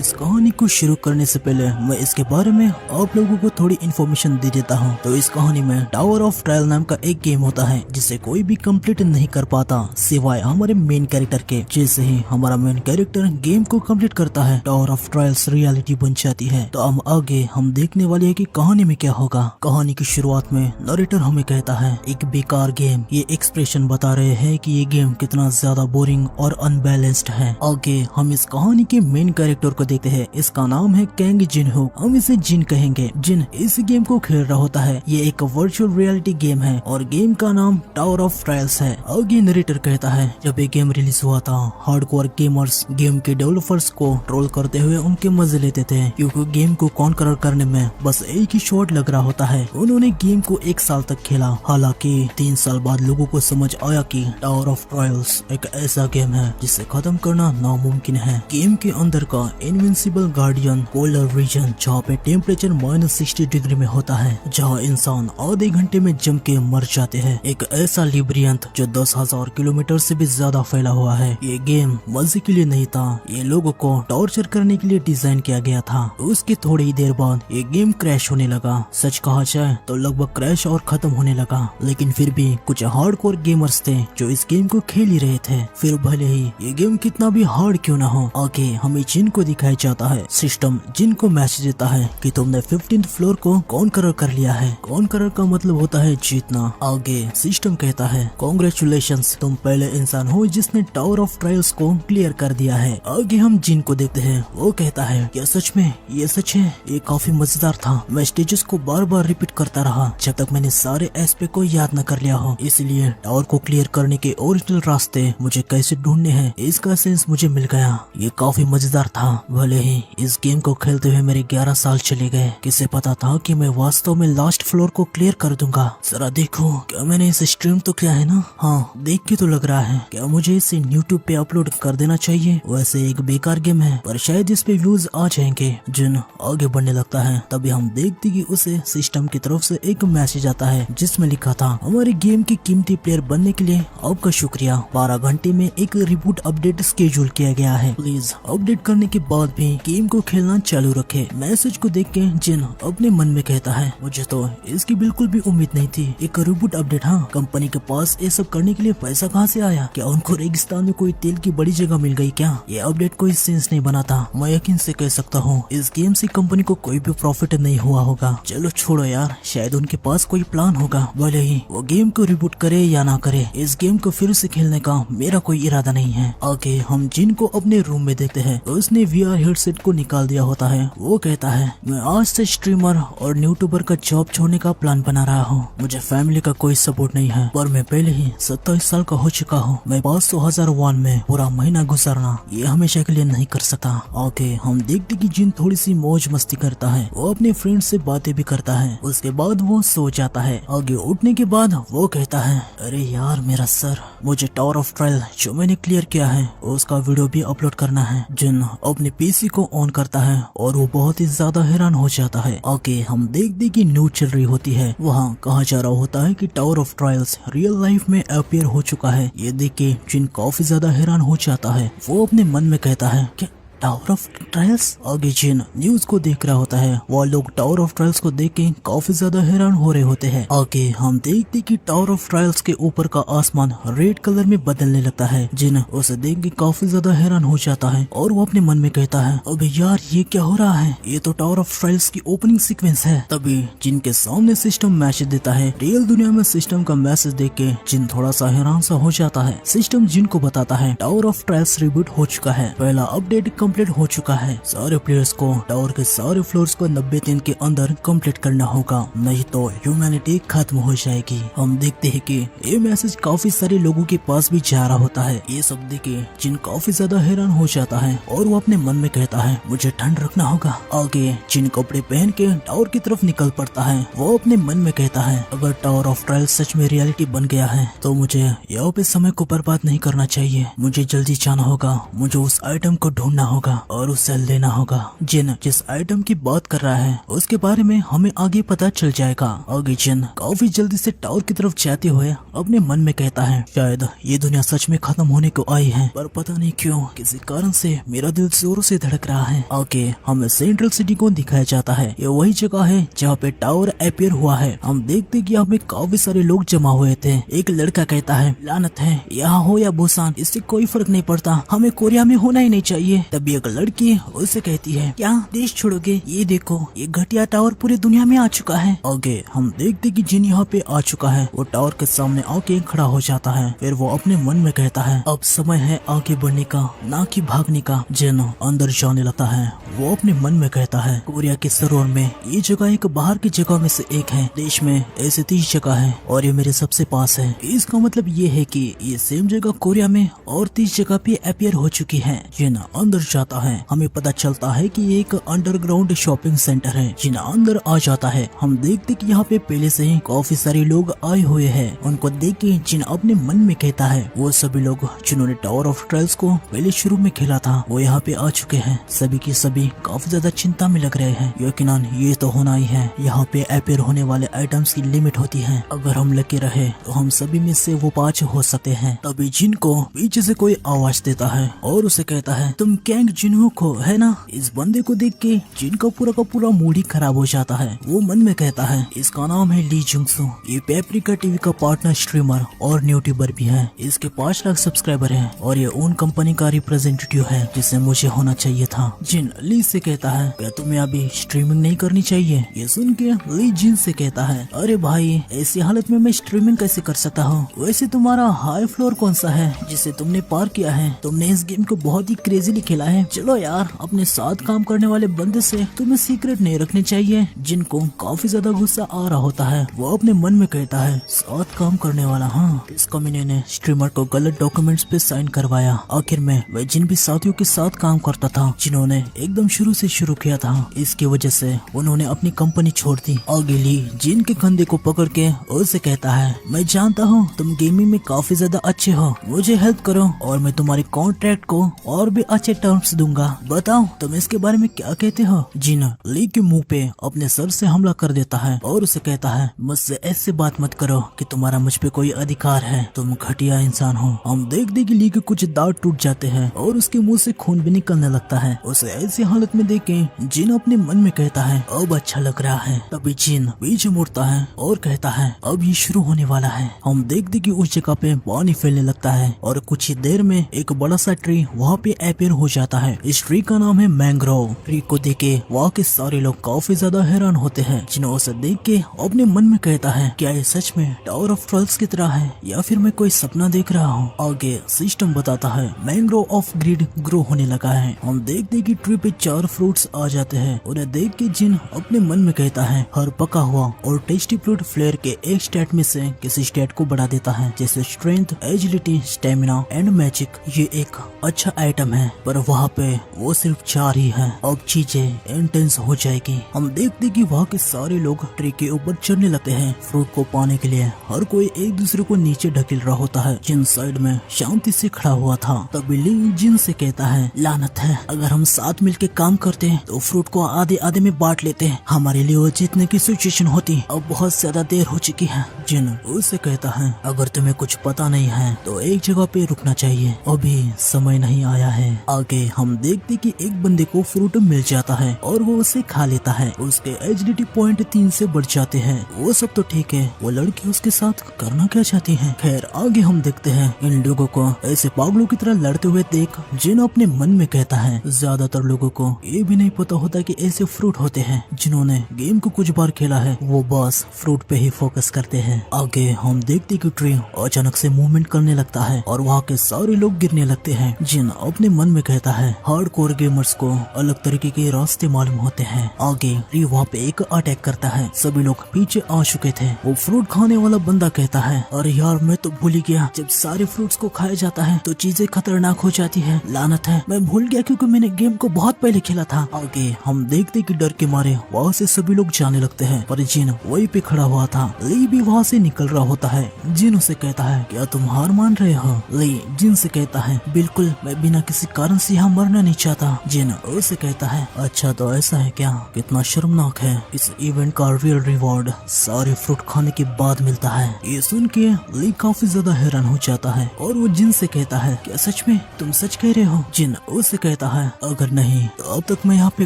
इस कहानी को शुरू करने से पहले मैं इसके बारे में आप लोगों को थोड़ी इन्फॉर्मेशन दे देता हूँ। तो इस कहानी में टावर ऑफ ट्रायल नाम का एक गेम होता है जिसे कोई भी कंप्लीट नहीं कर पाता सिवाय हमारे मेन कैरेक्टर के। जैसे ही हमारा मेन कैरेक्टर गेम को कंप्लीट करता है टावर ऑफ ट्रायल्स रियलिटी बन जाती है। तो अब आगे हम देखने वाले हैं कि कहानी में क्या होगा। कहानी की शुरुआत में नरेटर हमें कहता है एक बेकार गेम। ये एक्सप्रेशन बता रहे हैं कि ये गेम कितना ज्यादा बोरिंग और अनबैलेंस्ड है। आगे हम इस कहानी के मेन कैरेक्टर को देखते हैं। इसका नाम है कैंग जिनहो। हम इसे जिन कहेंगे। जिन इस गेम को खेल रहा होता है। ये एक वर्चुअल रियलिटी गेम है और गेम का नाम टावर ऑफ ट्रायल्स है। आगे नरेटर कहता है जब ये गेम रिलीज हुआ था हार्डकोर गेमर्स गेम के डेवलपर्स को ट्रोल करते हुए उनके मजे लेते थे, क्योंकि गेम को कॉन्कर करने में बस एक ही शॉट लग रहा होता है। उन्होंने गेम को 1 साल तक खेला। हालांकि 3 साल बाद लोगों को समझ आया कि टावर ऑफ ट्रायल्स एक ऐसा गेम है जिसे खत्म करना नामुमकिन है। गेम के अंदर का इनविंसिबल गार्डियन पोलर रीजन जहाँ पे टेम्परेचर -60 डिग्री में होता है, जहाँ इंसान आधे घंटे में जम के मर जाते हैं। एक ऐसा लिब्रियंथ जो 10,000 किलोमीटर से भी ज्यादा फैला हुआ है। ये गेम मजे के लिए नहीं था, ये लोगों को टॉर्चर करने के लिए डिजाइन किया गया था। उसकी थोड़ी ही देर बाद ये गेम क्रैश होने लगा। सच कहा जाए तो लगभग क्रैश और खत्म होने लगा, लेकिन फिर भी कुछ हार्डकोर गेमर्स थे जो इस गेम को खेल ही रहे थे। फिर भले ही ये गेम कितना भी हार्ड क्यों ना हो, आगे हमें जिन को दिखाया जाता है। सिस्टम जिन को मैसेज देता है कि तुमने 15th फ्लोर को कॉन्करर कर लिया है। कॉन्करर का मतलब होता है जीतना। आगे सिस्टम कहता है कांग्रेचुलेशंस, तुम पहले इंसान हो जिसने टावर ऑफ ट्रायल्स को क्लियर कर दिया है। आगे हम जिन को देखते हैं। वो कहता है क्या सच में ये सच है? ये काफी मजेदार था। मैं स्टेजेस को बार बार रिपीट करता रहा जब तक मैंने सारे एस्पेक्ट को याद न कर लिया हो। इसलिए टावर को क्लियर करने के ओरिजिनल रास्ते मुझे कैसे ढूंढने हैं इसका सेंस मुझे मिल गया। ये काफी मजेदार था। भले ही इस गेम को खेलते हुए मेरे 11 साल चले गए। किसे पता था कि मैं वास्तव में लास्ट फ्लोर को क्लियर कर दूंगा। जरा देखो क्या मैंने इसे स्ट्रीम तो किया है ना। हाँ, देख के तो लग रहा है। क्या मुझे इसे यूट्यूब पे अपलोड कर देना चाहिए? वैसे एक बेकार गेम है पर शायद इस पे व्यूज आ जाएंगे। जिन आगे बढ़ने लगता है तभी हम देखते कि उसे सिस्टम की तरफ से एक मैसेज आता है जिसमें लिखा था हमारे गेम की कीमती प्लेयर बनने के लिए आपका शुक्रिया। 12 घंटे में एक रिबूट अपडेट स्केड्यूल किया गया है। प्लीज अपडेट करने के बाद भी गेम को खेलना चालू रखे। मैसेज को देख के जिन अपने मन में कहता है मुझे तो इसकी बिल्कुल भी उम्मीद नहीं थी। एक रिबूट अपडेट? हाँ, कंपनी के पास ये सब करने के लिए पैसा कहाँ से आया? क्या उनको रेगिस्तान में कोई तेल की बड़ी जगह मिल गई क्या? ये अपडेट कोई सेंस नहीं बना था। मैं यकीन से कह सकता हूँ इस गेम से कंपनी को कोई भी प्रॉफिट नहीं हुआ होगा। चलो छोड़ो यार, शायद उनके पास कोई प्लान होगा। भले ही वो गेम को रिबूट करे या ना करे, इस गेम को फिर से खेलने का मेरा कोई इरादा नहीं है। आगे हम जिन को अपने रूम में देखते हैं। उसने VR हेडसेट को निकाल दिया होता है। वो कहता है मैं आज से स्ट्रीमर और यूट्यूबर का जॉब छोड़ने का प्लान बना रहा हूँ। मुझे फैमिली का कोई सपोर्ट नहीं है पर मैं पहले ही 27 साल का हो चुका हूँ। मैं 500,000 वॉन में पूरा महीना गुजारना ये हमेशा के लिए नहीं कर सकता। आगे हम देखते कि जिन थोड़ी सी मौज मस्ती करता है। वो अपने फ्रेंड से बातें भी करता है। उसके बाद वो सो जाता है। आगे उठने के बाद वो कहता है अरे यार मेरा सर, मुझे टावर ऑफ ट्रायल जो मैंने क्लियर किया है उसका वीडियो भी अपलोड करना है। जिन अपने पीसी को ऑन करता है और वो बहुत ही ज्यादा हैरान हो जाता है। आगे हम देखते कि न्यूज चल रही होती है। वहाँ कहा जा रहा होता है कि tower of trials real life में अपीयर हो चुका है। ये देख के जिन काफी ज्यादा हैरान हो जाता है। वो अपने मन में कहता है कि टावर ऑफ ट्रायल्स? आगे जिन न्यूज को देख रहा होता है। वो लोग टावर ऑफ ट्रायल्स को देख के काफी ज्यादा हैरान हो रहे होते हैं। आगे हम देखते कि टावर ऑफ ट्रायल्स के ऊपर का आसमान रेड कलर में बदलने लगता है। जिन उसे देख के काफी ज्यादा हैरान हो जाता है और वो अपने मन में कहता है अबे यार ये क्या हो रहा है? ये तो टावर ऑफ ट्रायल्स की ओपनिंग सीक्वेंस है। तभी जिन के सामने सिस्टम मैसेज देता है। रियल दुनिया में सिस्टम का मैसेज देख के जिन थोड़ा सा हैरान सा हो जाता है। सिस्टम जिन को बताता है टावर ऑफ ट्रायल्स रिबूट हो चुका है। पहला अपडेट कंप्लीट हो चुका है। सारे प्लेयर्स को टावर के सारे फ्लोर्स को 90 दिन के अंदर कंप्लीट करना होगा, नहीं तो ह्यूमैनिटी खत्म हो जाएगी। हम देखते हैं कि ये मैसेज काफी सारे लोगों के पास भी जा रहा होता है। ये सब देखे जिन काफी ज्यादा हैरान हो जाता है और वो अपने मन में कहता है मुझे ठंड रखना होगा। आगे जिन कपड़े पहन के टावर की तरफ निकल पड़ता है। वो अपने मन में कहता है अगर टावर ऑफ ट्रायल सच में रियलिटी बन गया है तो मुझे यहाँ पे समय को बर्बाद नहीं करना चाहिए। मुझे जल्दी जाना होगा। मुझे उस आइटम को ढूंढना होगा। होगा और उसे लेना होगा। जिन जिस आइटम की बात कर रहा है उसके बारे में हमें आगे पता चल जाएगा। आगे जिन काफी जल्दी से टावर की तरफ जाते हुए अपने मन में कहता है शायद ये दुनिया सच में खत्म होने को आई है, पर पता नहीं क्यों किसी कारण से मेरा दिल जोरों से धड़क रहा है। आगे हमें सेंट्रल सिटी को दिखाया जाता है। ये वही जगह है जहाँ पे टावर अपीयर हुआ है। हम देखते कि यहाँ पे काफी सारे लोग जमा हुए थे। एक लड़का कहता है लानत है, यहाँ हो या बुसान इससे कोई फर्क नहीं पड़ता, हमें कोरिया में होना ही नहीं चाहिए। तभी एक लड़की उसे कहती है क्या देश छोड़ोगे, ये देखो ये घटिया टावर पूरी दुनिया में आ चुका है। आगे हम देखते कि जिन यहाँ पे आ चुका है वो टावर के सामने आके खड़ा हो जाता है। फिर वो अपने मन में कहता है अब समय है आगे बढ़ने का, ना कि भागने का। जिन अंदर जाने लगता है। वो अपने मन में कहता है कोरिया के सरोवर में ये जगह एक बाहर की जगह में से एक है। देश में ऐसे 30 जगह है और ये मेरे सबसे पास है। इसका मतलब ये है कि ये सेम जगह कोरिया में और 30 जगह पे अपीयर हो चुकी है। जिन अंदर जाता है हमें पता चलता है कि ये एक अंडरग्राउंड शॉपिंग सेंटर है। जिन अंदर आ जाता है हम देखते कि यहाँ पे पहले से ही काफी सारे लोग आए हुए हैं। उनको देख के जिन अपने मन में कहता है वो सभी लोग जिन्होंने टावर ऑफ ट्रायल्स को पहले शुरू में खेला था वो यहाँ पे आ चुके हैं। सभी की सभी काफी ज्यादा चिंता में लग रहे हैं। यकीनन ये तो होना ही है, यहाँ पे अपीयर होने वाले आइटम्स की लिमिट होती है। अगर हम लगे रहे तो हम सभी में से वो 5 हो सकते हैं। तभी जिन को पीछे से कोई आवाज देता है और उसे कहता है तुम कैंग जिनहुक हो है ना। इस बंदे को देख के जिन का पूरा मूड ही खराब हो जाता है। वो मन में कहता है इसका नाम है ली जुंगसू, ये पेपरिका टीवी का पार्टनर स्ट्रीमर और यूट्यूबर भी है। इसके 5 लाख सब्सक्राइबर हैं और ये ओन कंपनी का रिप्रेजेंटेटिव है जिसे मुझे होना चाहिए था। जिन ली से कहता है क्या तुम्हें अभी स्ट्रीमिंग नहीं करनी चाहिए। ये सुन के ली जिन से कहता है अरे भाई ऐसी हालत में मैं स्ट्रीमिंग कैसे कर सकता हूँ। वैसे तुम्हारा हाई फ्लोर कौन सा है जिसे तुमने पार किया है। तुमने इस गेम को बहुत ही क्रेजीली खेला है। चलो यार अपने साथ काम करने वाले बंदे से तुम्हें सीक्रेट नहीं रखने चाहिए। जिनको काफी ज्यादा गुस्सा आ रहा होता है वो अपने मन में कहता है साथ काम करने वाला। हाँ इस कमीने ने स्ट्रीमर को गलत डॉक्यूमेंट्स पे साइन करवाया। आखिर में वह जिन भी साथियों के साथ काम करता था जिन्होंने एकदम शुरू से शुरू किया था, इसकी वजह से उन्होंने अपनी कंपनी छोड़ दी। आगे ली जिन के कंधे को पकड़ के उसे कहता है मैं जानता हूँ तुम गेमिंग में काफी ज्यादा अच्छे हो, मुझे हेल्प करो और मैं तुम्हारे कॉन्ट्रैक्ट को और भी अच्छे टर्म्स दूंगा। बताओ तुम इसके बारे में क्या कहते हो। जिन ली के मुंह पे अपने सर से हमला कर देता है और उसे कहता है मुझसे ऐसे बात मत करो कि तुम्हारा मुझ पे कोई अधिकार है, तुम घटिया इंसान हो। हम देखते कि ली के कुछ दांत टूट जाते हैं और उसके मुंह से खून भी निकलने लगता है। उसे ऐसी हालत में देख के जिन अपने मन में कहता है अब अच्छा लग रहा है। तभी जिन पीछे मुड़ता है और कहता है अब ये शुरू होने वाला है। हम देखते कि उस जगह पे पानी फैलने लगता है और कुछ ही देर में एक बड़ा सा ट्री वहाँ पे अपीयर हो जाता है। इस ट्री का नाम है मैंग्रोव। ट्री को देख के वहाँ के सारे लोग काफी ज्यादा हैरान होते हैं। जिन्हों उसे देख के अपने मन में कहता है क्या ये सच में टावर ऑफ ट्रायल्स की तरह है या फिर मैं कोई सपना देख रहा हूँ। आगे सिस्टम बताता है मैंग्रोव ऑफ ग्रीड ग्रो होने लगा है। हम देखते कि ट्री पे 4 फ्रूट्स आ जाते हैं। उन्हें देख के जिन अपने मन में कहता है हर पका हुआ और टेस्टी फ्रूट फ्लेयर के एक स्टेट में से किसी स्टेट को बढ़ा देता है, जैसे strength, agility, stamina and magic. ये एक अच्छा आइटम है पर वहाँ पे वो सिर्फ 4 ही है। अब चीजें इंटेंस हो जाएगी। हम देखते कि वहाँ के सारे लोग ट्री के ऊपर चढ़ने लगते हैं फ्रूट को पाने के लिए। हर कोई एक दूसरे को नीचे ढकेल रहा होता है। जिन साइड में शांति से खड़ा हुआ था। तभी ली जिन से कहता है लानत है, अगर हम साथ मिलके काम करते तो फ्रूट को आधे आधे में बांट लेते, हमारे लिए वो जीतने की सिचुएशन होती। अब बहुत ज्यादा देर हो चुकी है। जिन उससे कहता है अगर तुम्हें कुछ पता नहीं है तो एक जगह पे रुकना चाहिए, अभी समय नहीं आया है। आगे हम देखते कि एक बंदे को फ्रूट मिल जाता है और वो उसे खा लेता है। उसके एजिलिटी पॉइंट 3 से बढ़ जाते हैं। वो सब तो ठीक है, वो लड़की उसके साथ करना क्या चाहती है। खैर आगे हम देखते हैं इन लोगों को ऐसे पागलों की तरह लड़ते हुए देख जिन अपने मन में कहता है ज्यादातर लोगों को ये भी नहीं पता होता कि ऐसे फ्रूट होते हैं। जिन्होंने गेम को कुछ बार खेला है वो बस फ्रूट पे ही फोकस करते हैं। आगे हम देखते कि ट्री अचानक से मूवमेंट करने लगता है और वहाँ के सारे लोग गिरने लगते हैं। जिन अपने मन में कहता है हार्डकोर गेमर्स को अलग तरीके के रास्ते मालूम होते हैं। आगे ट्री वहाँ पे एक अटैक करता है। सभी लोग पीछे आ चुके थे। वो फ्रूट खाने वाला बंदा कहता है अरे यार मैं तो भूल ही गया, जब सारे फ्रूट्स को खाया जाता है तो चीजें खतरनाक हो जाती है। लानत है, मैं भूल गया क्योंकि मैंने गेम को बहुत पहले खेला था। आगे हम देखते कि डर के मारे वहाँ से सभी लोग जाने लगते हैं पर जिन वहीं पे खड़ा हुआ था। ली भी वहाँ से निकल रहा होता है। जिन उसे कहता है क्या तुम हार मान रहे हो। ली जिन से कहता है बिल्कुल, मैं बिना किसी कारण से यहाँ मरना नहीं चाहता। जिन उसे कहता है अच्छा तो ऐसा है क्या, कितना शर्मनाक है। इस इवेंट का रियल रिवॉर्ड सारे फ्रूट खाने के बाद मिलता है। ये सुन के ली काफी ज्यादा हैरान हो जाता है और वो जिन से कहता है क्या सच में तुम सच कह रहे हो। जिन उसे कहता है अगर नहीं तो अब तक मैं यहाँ पे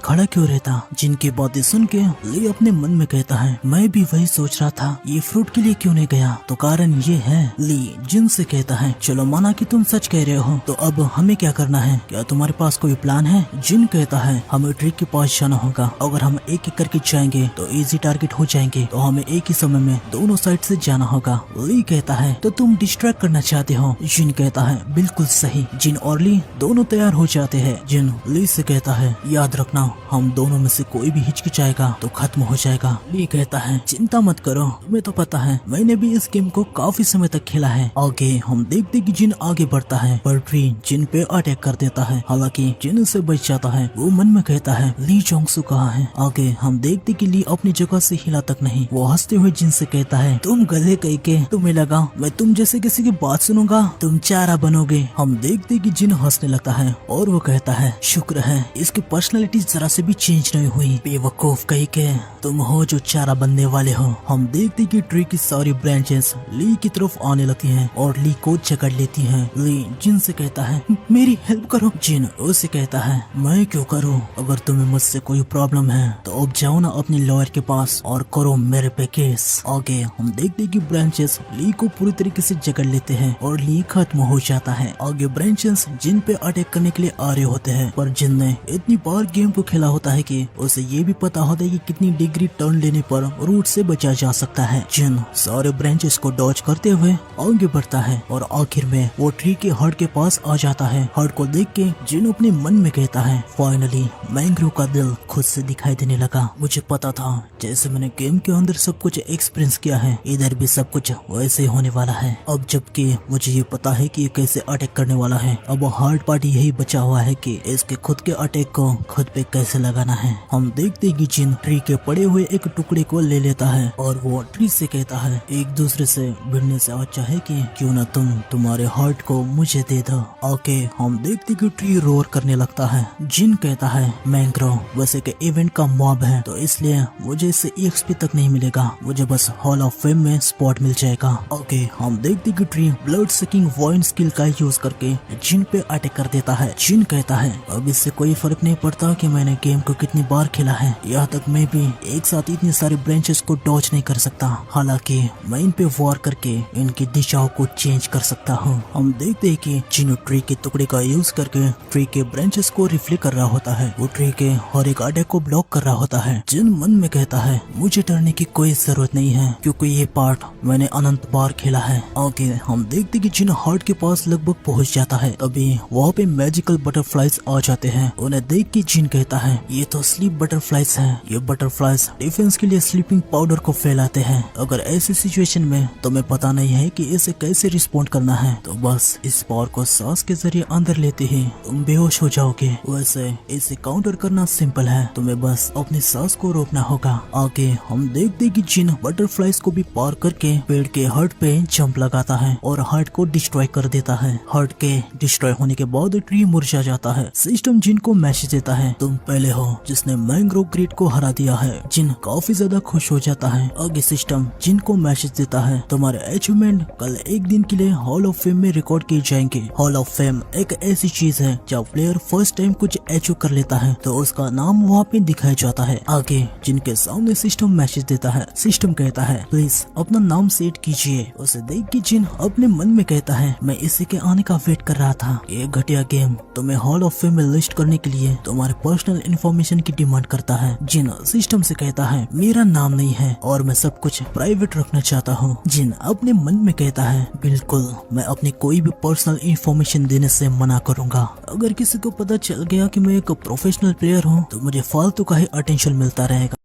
खड़ा क्यों रहता। जिन की बातें सुन के ली अपने मन में कहता है मैं भी वही सोच रहा था, ये फ्रूट के लिए क्यों नहीं गया, तो कारण ये है। ली जिन से कहता है चलो माना कि तुम सच कह रहे हो, तो अब हमें क्या करना है, क्या तुम्हारे पास कोई प्लान है। जिन कहता है हमें ट्री के पास जाना होगा, अगर हम एक एक करके जाएंगे तो इजी टारगेट हो जाएंगे, तो हमें एक ही समय में दोनों साइड से जाना होगा। ली कहता है तो तुम डिस्ट्रैक्ट करना चाहते हो। जिन कहता है बिल्कुल सही। जिन और ली दोनों तैयार हो जाते हैं। जिन ली से कहता है याद रखना हम दोनों में से कोई भी हिचकिचाएगा तो खत्म हो जाएगा। ली कहता है चिंता मत करो, तुम्हें तो पता है मैंने भी इस गेम को काफी समय तक खेला है। आगे हम देखते कि जिन आगे बढ़ता है पर ट्री जिन पे अटैक कर देता है, हालांकि जिन से बच जाता है। वो मन में कहता है ली जोंगसू कहाँ है। आगे हम देखते कि ली अपनी जगह से हिला तक नहीं। वो हंसते हुए जिन से कहता है तुम गधे कहीं के, तुम्हें लगा मैं तुम जैसे किसी की बात सुनूंगा, तुम चारा बनोगे। हम देखते कि जिन हंसने लगता है और वो कहता है शुक्र है इसकी पर्सनालिटी जरा से भी चेंज नहीं हुई, बेवकूफ कहीं के तुम हो जो चारा बनने वाले हो। हम देखते कि ट्री की सारी ब्रांचेस ली की तरफ आने लगती हैं और ली को जकड़ लेती हैं। ली जिन से कहता है मेरी हेल्प करो। जिन उसे कहता है मैं क्यों करूं, अगर तुम्हें मुझसे कोई प्रॉब्लम है तो अब जाओ ना अपने लॉयर के पास और करो मेरे पे केस। आगे हम देखते कि ब्रांचेस ली को पूरी तरीके से जकड़ लेते हैं और ली खत्म हो जाता है। आगे ब्रांचेस जिन पे अटैक करने के लिए आ रहे होते हैं, पर जिन ने इतनी बार गेम को खेला होता है कि उसे ये भी पता होता है कि कितनी डिग्री टर्न लेने पर रूट से बचा जा सकता है। जिन सारे ब्रांचेस को डॉज करते हुए आगे बढ़ता है और आखिर में वो ट्री के हर्ट के पास आ जाता है। हर्ट को देख के जिन अपने मन में कहता है फाइनली मैंग्रोव का दिल खुद से दिखाई देने लगा। मुझे पता था जैसे मैंने गेम के अंदर सब कुछ एक्सपीरियंस किया है, इधर भी सब कुछ वैसे ही होने वाला है। अब जबकि मुझे ये पता है कि ये कैसे अटैक करने वाला है, अब हार्ड पार्टी यही बचा हुआ है कि इसके खुद के अटैक को खुद पे कैसे लगाना है। हम देखते कि जिन ट्री के पड़े हुए एक टुकड़े को ले लेता है और वो ट्री से कहता है एक दूसरे से भिड़ने से अच्छा है कि क्यों ना तुम्हारे हार्ट को मुझे दे दो। ओके हम देखते कि ट्री रोर करने लगता है। जिन कहता है मैंग्रोव वैसे के इवेंट का मॉब है, तो इसलिए मुझे इससे EXP तक नहीं मिलेगा, मुझे बस हॉल ऑफ फेम में स्पॉट मिल जाएगा। ओके हम देखते कि ट्री ब्लड सकिंग वॉइंट स्किल का यूज करके जिन पे अटैक कर देता है। जिन कहता है अब इससे कोई फर्क नहीं पड़ता कि मैंने गेम को कितनी बार खेला है, यहाँ तक मैं भी एक साथ इतनी सारी ब्रांचेस को डॉज नहीं कर सकता, हालांकि मैं इन पे वॉर करके इनकी दिशाओं को चेंज कर सकता हूँ। हम देखते हैं कि जिन ट्री के टुकड़े का यूज करके ट्री के ब्रांचेस को रिफ्लेक्ट कर रहा होता है, वो ट्री के हर एक अटैक को ब्लॉक कर रहा होता है। जिन मन में कहता है मुझे डरने की कोई जरूरत नहीं है क्योंकि ये पार्ट मैंने अनंत बार खेला है। आगे हम देखते कि जिन हार्ट के पास लगभग पहुंच जाता है, तभी वहाँ पे मैजिकल बटरफ्लाइज आ जाते हैं। उन्हें देख के जिन कहता है ये तो स्लीप बटरफ्लाइज है, ये बटरफ्लाइज डिफेंस के लिए स्लीपिंग पाउडर को फैलाते हैं। अगर ऐसी सिचुएशन में तुम्हें पता नहीं है कि इसे कैसे रिस्पॉन्ड करना है, तो बस इस पावर को सांस के जरिए अंदर लेते ही तुम बेहोश हो जाओगे। वैसे इसे काउंटर करना सिंपल है, तुम्हें बस अपनी सांस को रोकना होगा। आगे हम देखते कि जिन बटरफ्लाइज को भी पार करके पेड़ के हर्ट पे जंप लगाता है और हर्ट को डिस्ट्रॉय कर देता है। हर्ट के डिस्ट्रॉय होने के बाद ट्री मुरझा जाता है। सिस्टम जिन को मैसेज देता है तुम पहले हो जिसने मैंग्रोव ग्रेट को हरा दिया है। जिन काफी ज्यादा खुश हो जाता है। आगे सिस्टम जिन को मैसेज देता है तुम्हारे अचीवमेंट कल एक दिन के लिए हॉल ऑफ फेम में रिकॉर्ड किए जाएंगे। हॉल ऑफ फेम एक ऐसी चीज है जब प्लेयर फर्स्ट टाइम कुछ अचीव कर लेता है तो उसका नाम वहाँ पे दिखाया जाता है। आगे जिनके सामने सिस्टम मैसेज देता है। सिस्टम कहता है प्लीज अपना नाम सेट कीजिए। उसे देख के जिन अपने मन में कहता है मैं इसी के आने का वेट कर रहा था। ये घटिया गेम तुम्हें हॉल ऑफ फेम में लिस्ट करने के लिए तुम्हारे पर्सनल इंफॉर्मेशन की डिमांड करता है। जिन सिस्टम से कहता है मेरा नाम नहीं है और मैं सब कुछ प्राइवेट रखना चाहता हूँ। जिन अपने मन में कहता है बिल्कुल मैं अपनी कोई भी पर्सनल इंफॉर्मेशन देने से मना करूंगा। अगर किसी को पता चल गया कि मैं एक प्रोफेशनल प्लेयर हूँ तो मुझे फालतू का ही अटेंशन मिलता रहेगा।